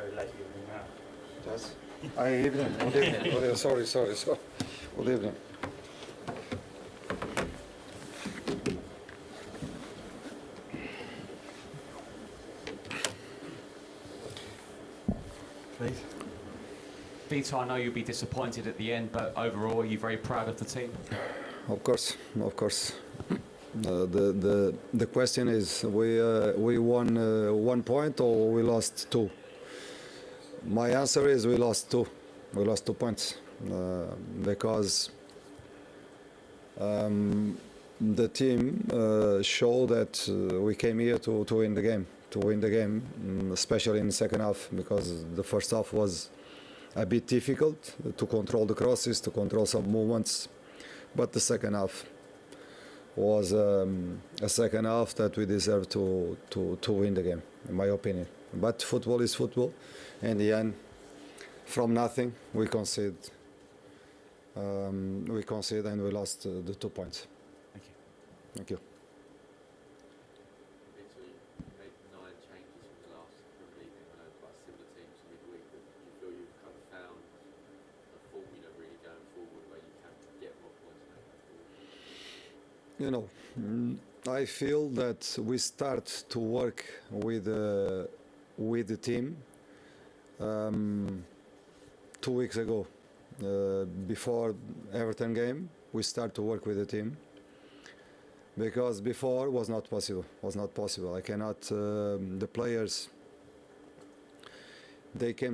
very late evening now. Yes. Evening. Good evening. Good evening. Sorry. Good evening. Please. Vito, I know you'll be disappointed at the end, but overall, are you very proud of the team? Of course. The question is, we won 1 point or we lost 2? My answer is we lost 2. We lost 2 points because the team showed that we came here to win the game. To win the game, especially in the second half, because the first half was a bit difficult to control the crosses, to control some movements, but the second half was a second half that we deserve to win the game, in my opinion. But football is football. In the end, from nothing, we concede and we lost the 2 points. Thank you. Thank you. Italy made 9 changes from the last Premier League game. I know quite a similar team to midweek. But do you feel you've kind of found a formula really going forward where you can get more points now? I feel that we start to work with the team 2 weeks ago. Before Everton game, we start to work with the team. Because before was not possible. I cannot. The players,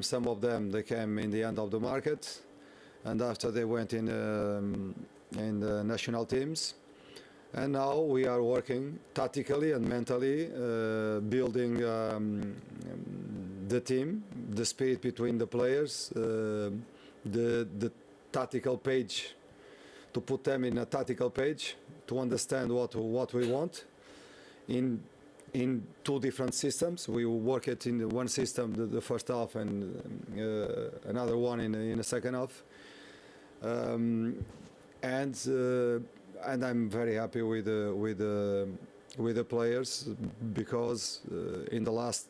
some of them came in the end of the market, and after they went in the national teams, and now we are working tactically and mentally, building the team, the spirit between the players, the tactical page, to put them in a tactical page, to understand what we want in 2 different systems. We work it in one system the first half and another one in the second half, and I'm very happy with the players, because in the last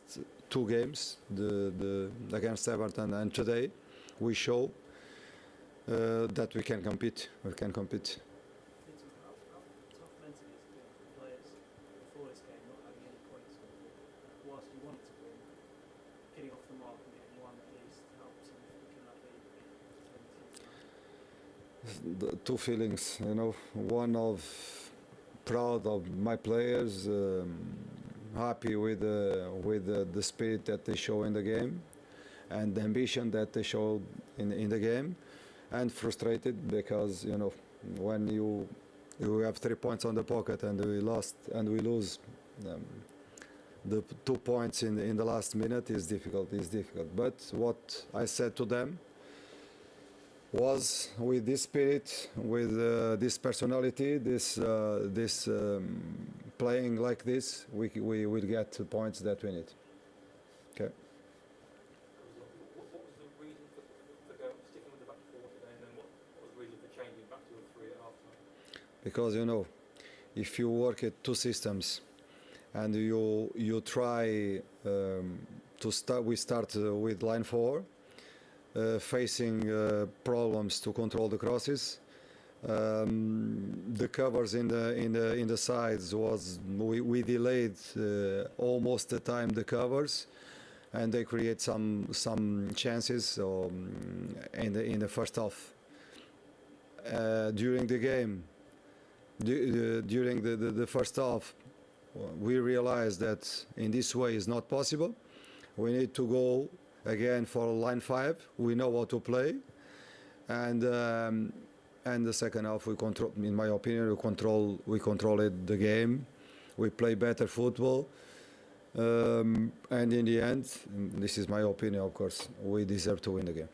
2 games, the against Everton and today, we show that we can compete. How tough mentally is it for players before this game not having any points? Whilst you wanted to win, getting off the mark and getting one at least helps. And can that be? The 2 feelings, one of proud of my players, happy with the spirit that they show in the game, and the ambition that they show in the game, and frustrated because when you have 3 points on the pocket and we lose the 2 points in the last minute is difficult. But what I said to them was, with this spirit, with this personality, this playing like this, we will get the points that we need. Okay. What was the reason for sticking with the back 4 today, and then what was the reason for changing back to a 3 at half time? Because if you work at 2 systems and you try we start with line 4, facing problems to control the crosses. The covers in the sides we delayed almost the time the covers, and they create some chances in the first half. During the game, during the first half, we realized that in this way is not possible. We need to go again for line 5. We know how to play, and the second half we control. In my opinion, we controlled the game. We play better football, and in the end, this is my opinion, of course, we deserve to win the game.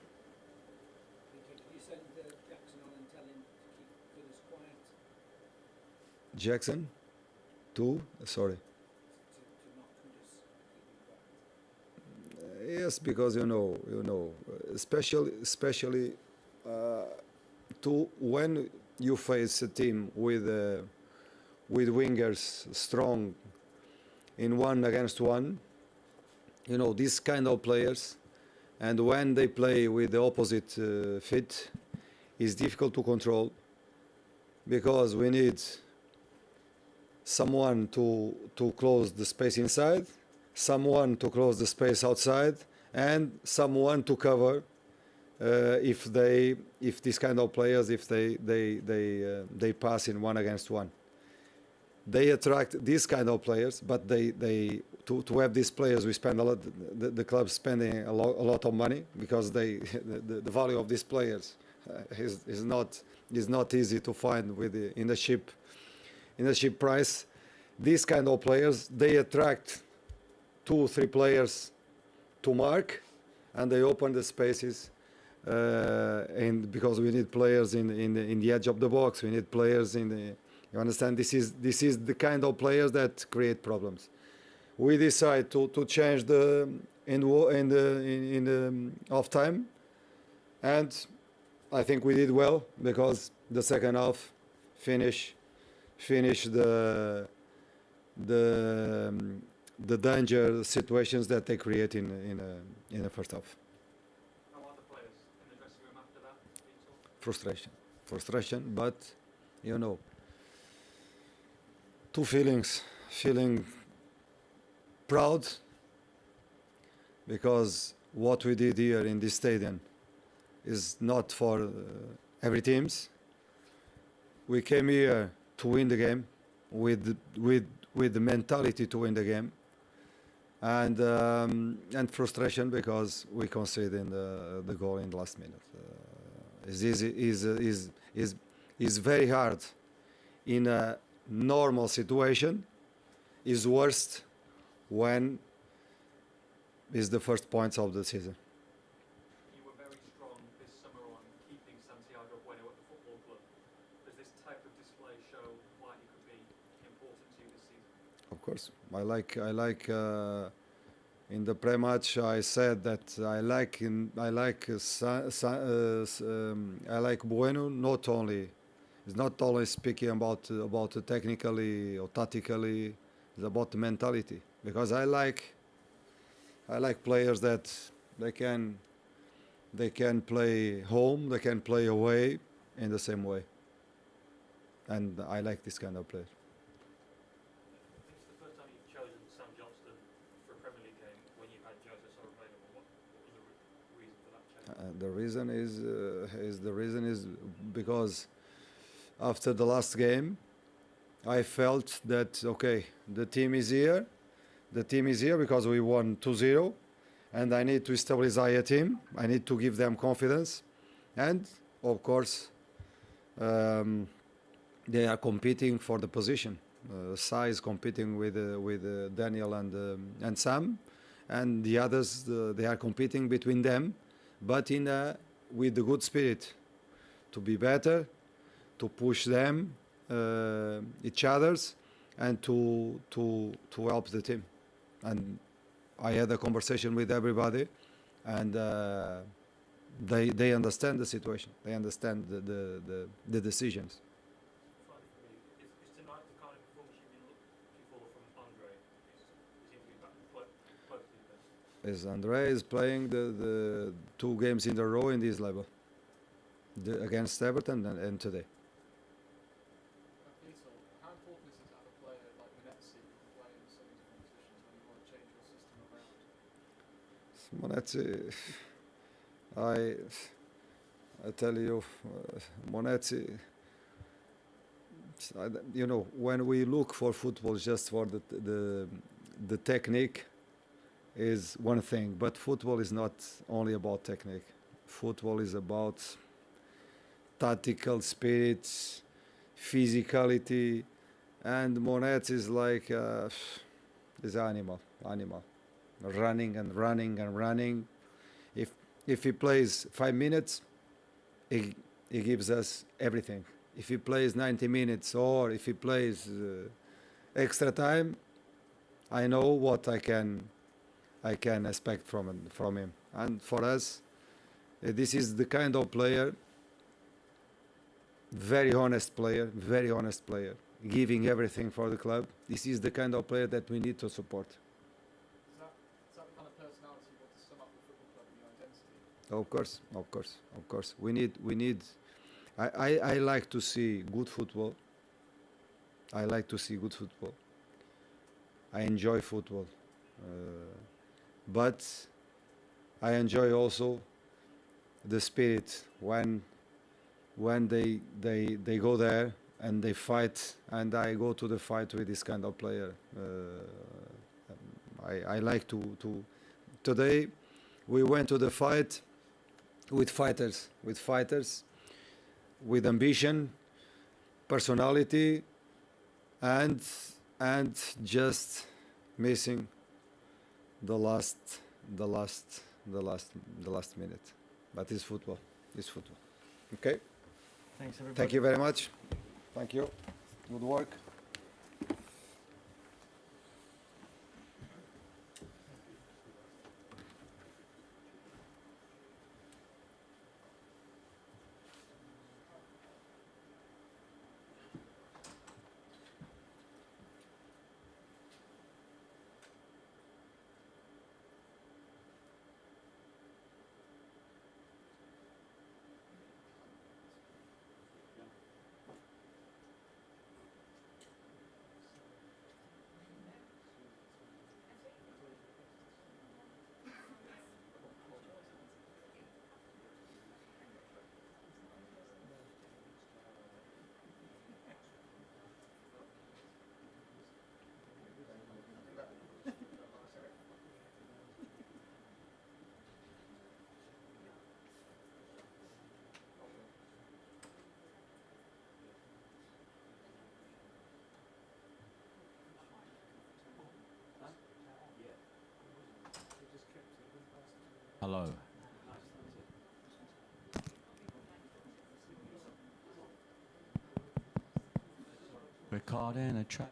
You sent Jackson on and tell him to keep Phillips quiet. Jackson, sorry. Yes, because especially when you face a team with wingers strong in 1 against 1, these kind of players and when they play with the opposite fit, it's difficult to control because we need someone to close the space inside, someone to close the space outside, and someone to cover if these kind of players they pass in one against one. They attract these kind of players, but to have these players, we spend a lot. The club's spending a lot of money because the value of these players is not easy to find in the cheap price. These kind of players, they attract 2-3 players to mark, and they open the spaces. And because we need players in the edge of the box, we need players in the. You understand? This is the kind of players that create problems. We decide to change in the off time, and I think we did well because the second half finish the danger situations that they create in the first half. How are the players in the dressing room after that? Frustration, but you know, two feelings: feeling proud because what we did here in this stadium is not for every teams. We came here to win the game with the mentality to win the game, and frustration because we conceded the goal in the last minute. Is very hard in a normal situation. Is worst when is the first points of the season. You were very strong this summer on keeping Santiago Bueno at the football club. Does this type of display show why he could be important to you this season? Of course, I like. In the pre-match, I said that I like Bueno. Not only, it's not only speaking about technically or tactically. It's about the mentality because I like players that they can play home, they can play away in the same way, and I like this kind of player. I think it's the first time you've chosen Sam Johnston for a Premier League game when you had Joseph Sorrell available. What was the reason for that change? The reason is because after the last game, I felt that okay, the team is here because we won 2-0, and I need to stabilize a team. I need to give them confidence, and of course, they are competing for the position. Sai is competing with Daniel and Sam, and the others they are competing between them, but with the good spirit to be better, to push them. Each others and to help the team, and I had a conversation with everybody, and they understand the situation, they understand the decisions. Finally for me, is tonight the kind of performance you've been looking for from Andre? Is he to be back close to you? As Andre is playing the 2 games in a row in this level, against Everton and today. How important is it to have a player like Menezes who can play in so many different positions when you want to change your system around? Monetzi, I tell you, Monetzi. You know, when we look for football just for the technique, is one thing, but football is not only about technique. Football is about tactical spirits, physicality, and Monetzi is like is animal, running and running and running. If he plays 5 minutes, he gives us everything. If he plays 90 minutes or if he plays extra time, I know what I can expect from him. And for us, this is the kind of player, very honest player, giving everything for the club. This is the kind of player that we need to support. Is that the kind of personality you want to sum up the football club and your identity? Of course, of course, of course. We need. I like to see good football. I like to see good football. I enjoy football, but I enjoy also the spirit when they go there and they fight, and I go to the fight with this kind of player. I like to. Today, we went to the fight with fighters, with ambition, personality, and just missing the last the last the last minute. But it's football. It's football. Okay. Thanks, everybody. Thank you very much. Thank you. Good work. Hello. We're caught in a trap.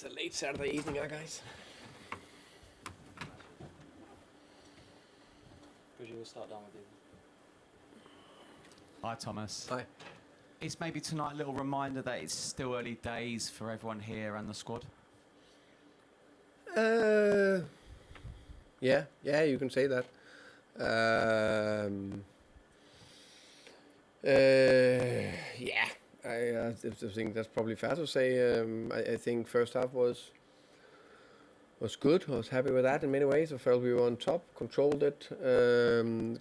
It's a late Saturday evening, guys. Because you will start down with you. Hi, Thomas. Hi. Is maybe tonight a little reminder that it's still early days for everyone here and the squad? Yeah, you can say that. Yeah, I think that's probably fair to say. I think first half was good. I was happy with that in many ways. I felt we were on top, controlled it,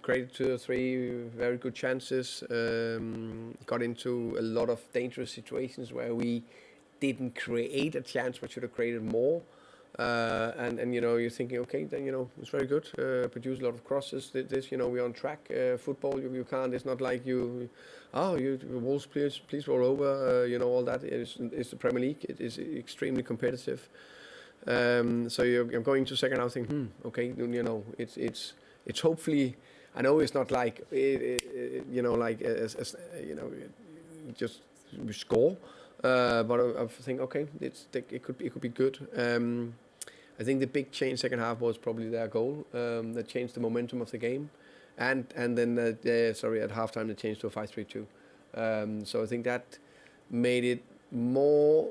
created 2 or 3 very good chances, got into a lot of dangerous situations where we didn't create a chance, but should have created more. And you're thinking, okay, then it's very good. Produce a lot of crosses. This we're on track. Football, you can't. It's not like you Wolves, please roll over. All that is the Premier League. It is extremely competitive. So you're going to second half thinking, okay, it's hopefully. I know it's not like just we score. But I think okay, it could be good. I think the big change second half was probably their goal that changed the momentum of the game, and then at halftime they changed to a 5-3-2. So I think that made it more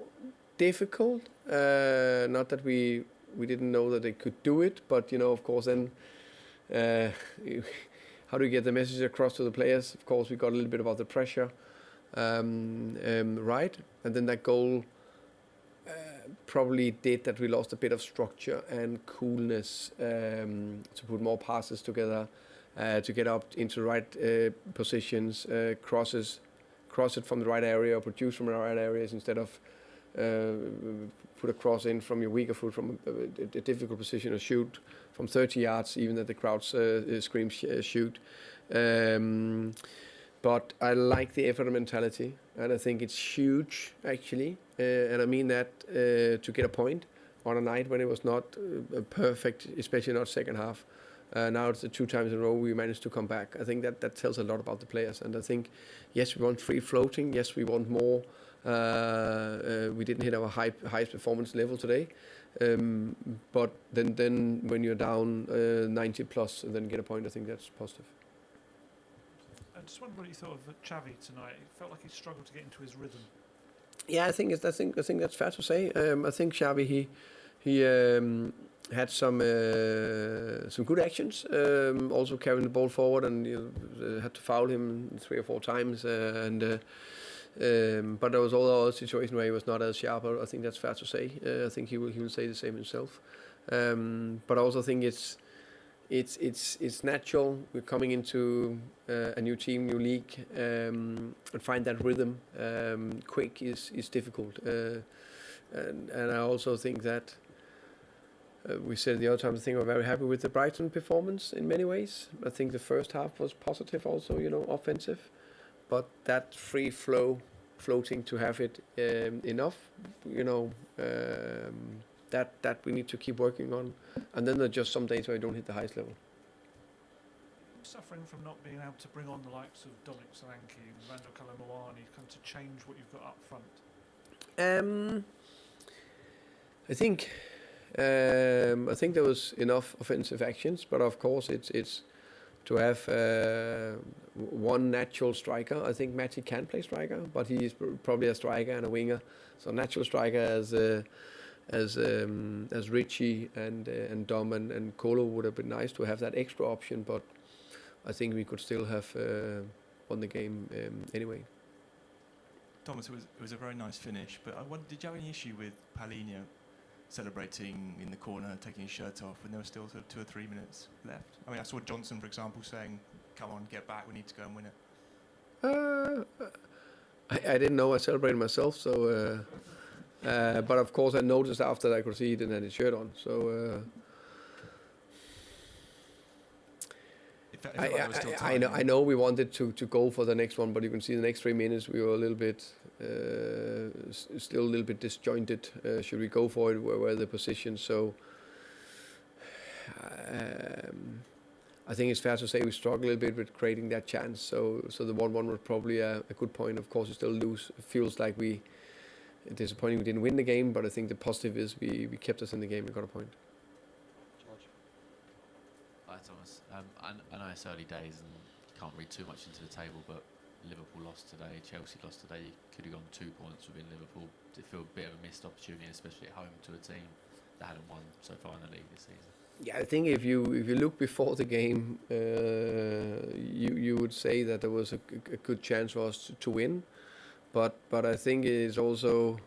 difficult. Not that we didn't know that they could do it, but of course then. How do you get the message across to the players? Of course, we got a little bit about the pressure. Right, and then that goal probably did that we lost a bit of structure and coolness to put more passes together, to get up into the right positions, cross it from the right area, or produce from the right areas instead of put a cross in from your weaker foot from a difficult position, or shoot from 30 yards, even that the crowd screams shoot. But I like the effort mentality, and I think it's huge, actually. And I mean that to get a point on a night when it was not perfect, especially not second half. Now it's the 2 times in a row we managed to come back. I think that tells a lot about the players. And I think, yes, we want free floating. Yes, we want more. We didn't hit our highest performance level today. But then when you're down 90 plus and then get a point, I think that's positive. I just wonder what you thought of Xavi tonight. It felt like he struggled to get into his rhythm. Yeah, I think that's fair to say. I think Xavi he had some good actions. Also carrying the ball forward, and had to foul him 3 or 4 times. But there was all other situations where he was not as sharp. I think that's fair to say. I think he will say the same himself. But I also think it's natural. We're coming into a new team, new league, and find that rhythm quick is difficult. And I also think that we said the other time, I think we're very happy with the Brighton performance in many ways. I think the first half was positive also, offensive. But that free floating to have it enough, that we need to keep working on. And then there are just some days where I don't hit the highest level. Suffering from not being able to bring on the likes of Dominic Solanke and Randall Kalamawani, kind of to change what you've got up front? I think there was enough offensive actions, but of course it's to have one natural striker. I think Matty can play striker, but he is probably a striker and a winger. So natural striker as Richie and Dom and Kolo would have been nice to have that extra option, but I think we could still have won the game anyway. Thomas, it was a very nice finish, but did you have any issue with Paulinho celebrating in the corner, taking his shirt off when there were still sort of 2 or 3 minutes left? I mean, I saw Johnson, for example, saying, "Come on, get back, we need to go and win it." I didn't know I celebrated myself, so but of course I noticed after that I could see he didn't have his shirt on, so I know we wanted to go for the next one, but you can see the next 3 minutes we were a little bit still a little bit disjointed. Should we go for it? Where were the positions? So I think it's fair to say we struggled a little bit with creating that chance. So the 1-1 was probably a good point. Of course, we still lose. It feels like we disappointing we didn't win the game, but I think the positive is we kept us in the game and got a point. George. Hi Thomas. I know it's early days and you can't read too much into the table, but Liverpool lost today, Chelsea lost today. You could have gone 2 points within Liverpool. Did it feel a bit of a missed opportunity, especially at home to a team that hadn't won so far in the league this season? Yeah, I think if you look before the game, you would say that there was a good chance for us to win, but I think it is also,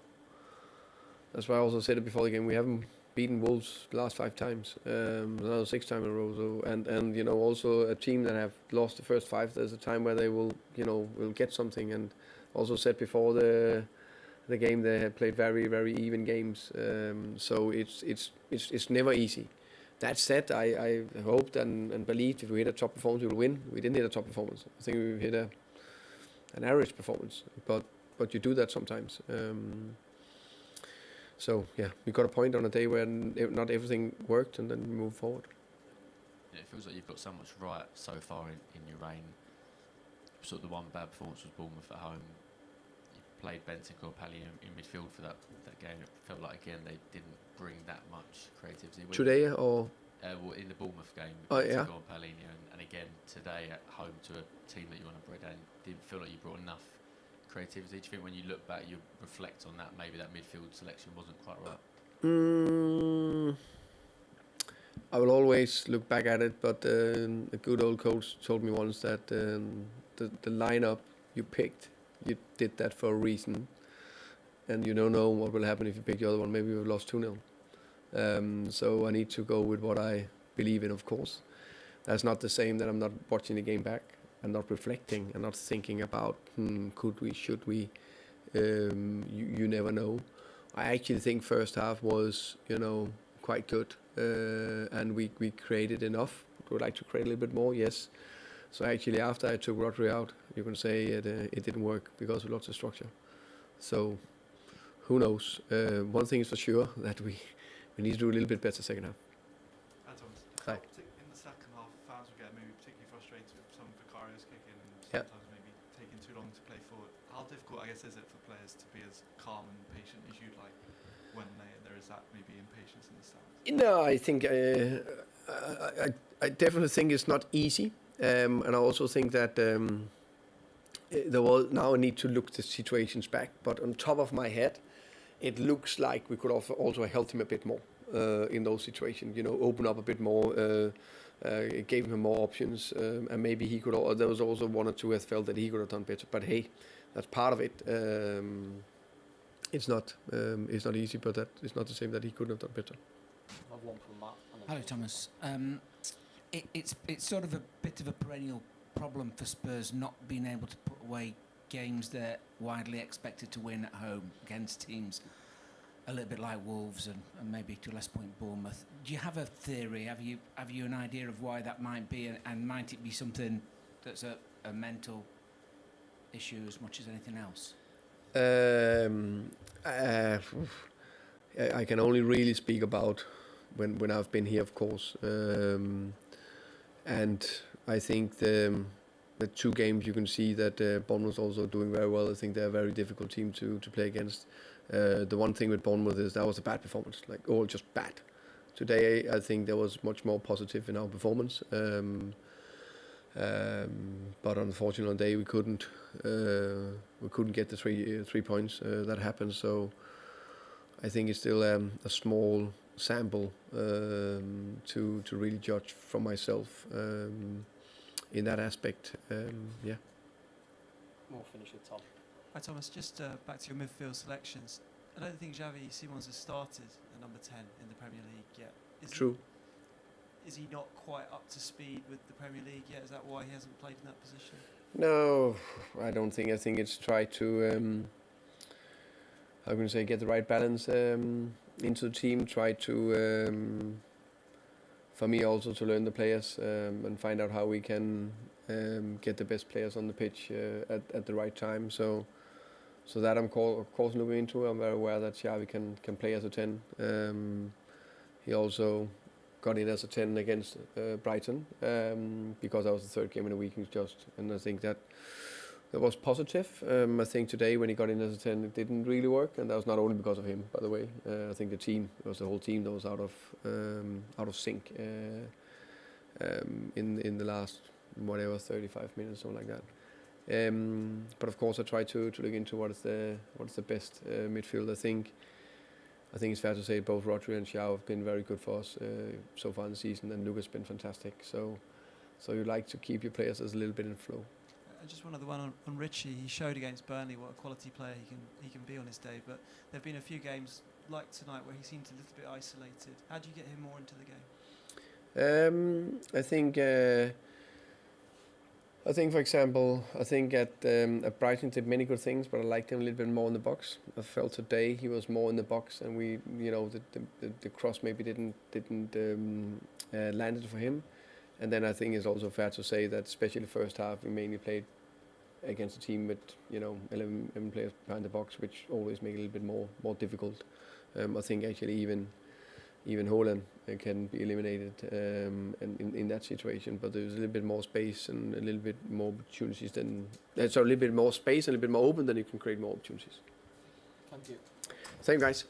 that's why I also said it before the game, we haven't beaten Wolves the last 5 times, another 6 times in a row. So, and you know, also a team that have lost the first 5, there's a time where they will get something. And also said before the game, they have played very, very even games. So it's never easy. That said, I hoped and believed if we hit a top performance, we will win. We didn't hit a top performance. I think we hit an average performance, but you do that sometimes. So yeah, we got a point on a day where not everything worked, and then we move forward. Yeah, it feels like you've got so much right so far in your reign. Sort of the one bad performance was Bournemouth at home. You played Bentancur or Pally in midfield for that game. It felt like again they didn't bring that much creativity. Today or? Well, in the Bournemouth game, Yeah. Bentancur and Palhinha, and again today at home to a team that you want to break down, didn't feel like you brought enough creativity. Do you think when you look back, you reflect on that, maybe that midfield selection wasn't quite right? I will always look back at it, but a good old coach told me once that the lineup you picked, you did that for a reason, and you don't know what will happen if you pick the other one. Maybe we've lost 2-0. So I need to go with what I believe in, of course. That's not the same that I'm not watching the game back and not reflecting and not thinking about could we, should we. You never know. I actually think first half was quite good, and we created enough. Would like to create a little bit more, yes. So actually after I took Rodri out, you can say it didn't work because of lots of structure. So who knows? One thing is for sure, that we need to do a little bit better second half. Hi. In the second half, fans will get maybe particularly frustrated with some of Vicario's kicking and sometimes maybe taking too long to play forward. How difficult, I guess, is it for players to be as calm and patient as you'd like when there is that maybe impatience in the stands? No, I think I definitely think it's not easy, and I also think that there will now need to look the situations back. But on top of my head, it looks like we could also help him a bit more in those situations. Open up a bit more, gave him more options, and maybe he could. There was also 1 or 2 that felt that he could have done better. But hey, that's part of it. It's not easy, but that is not the same that he couldn't have done better. I have one from Matt. Hello, Thomas. It's sort of a bit of a perennial problem for Spurs not being able to put away games they're widely expected to win at home against teams a little bit like Wolves and maybe to a less point Bournemouth. Do you have a theory? Have you an idea of why that might be, and might it be something that's a mental issue as much as anything else? I can only really speak about when I've been here, of course, and I think the 2 games you can see that Bournemouth also doing very well. I think they're a very difficult team to play against. The one thing with Bournemouth is that was a bad performance, like all just bad. Today I think there was much more positive in our performance, but unfortunately on the day we couldn't get the 3 points. That happened. So I think it's still a small sample to really judge from myself in that aspect. Yeah. We'll finish with Tom. Hi Thomas, just back to your midfield selections. I don't think Xavi Simons has started at number 10 in the Premier League yet. True. Is he not quite up to speed with the Premier League yet? Is that why he hasn't played in that position? No, I don't think. I think it's try to get the right balance into the team. Try to for me also to learn the players and find out how we can get the best players on the pitch at the right time. So that I'm of course looking into. I'm very aware that Xavi can play as a 10. He also got in as a 10 against Brighton because that was the 3rd game in a week. And I think that was positive. I think today when he got in as a 10, it didn't really work, and that was not only because of him, by the way. I think it was the whole team that was out of sync in the last 35 minutes, something like that. But of course, I try to look into what is the best midfield. I think it's fair to say both Rodri and Xiao have been very good for us so far in the season, and Luca's been fantastic. So you like to keep your players as a little bit in flow. Just one other one on Richie. He showed against Burnley what a quality player he can be on his day. But there have been a few games like tonight where he seemed a little bit isolated. How do you get him more into the game? I think, for example, at Brighton did many good things, but I liked him a little bit more in the box. I felt today he was more in the box, and the cross maybe didn't landed for him. And then I think it's also fair to say that, especially the first half, we mainly played against a team with 11 players behind the box, which always make it a little bit more difficult. I think actually even Haaland can be eliminated in that situation, but there's a little bit more space and a little bit more opportunities than a little bit more space and a little bit more open, than you can create more opportunities. Thank you. Thank you, guys.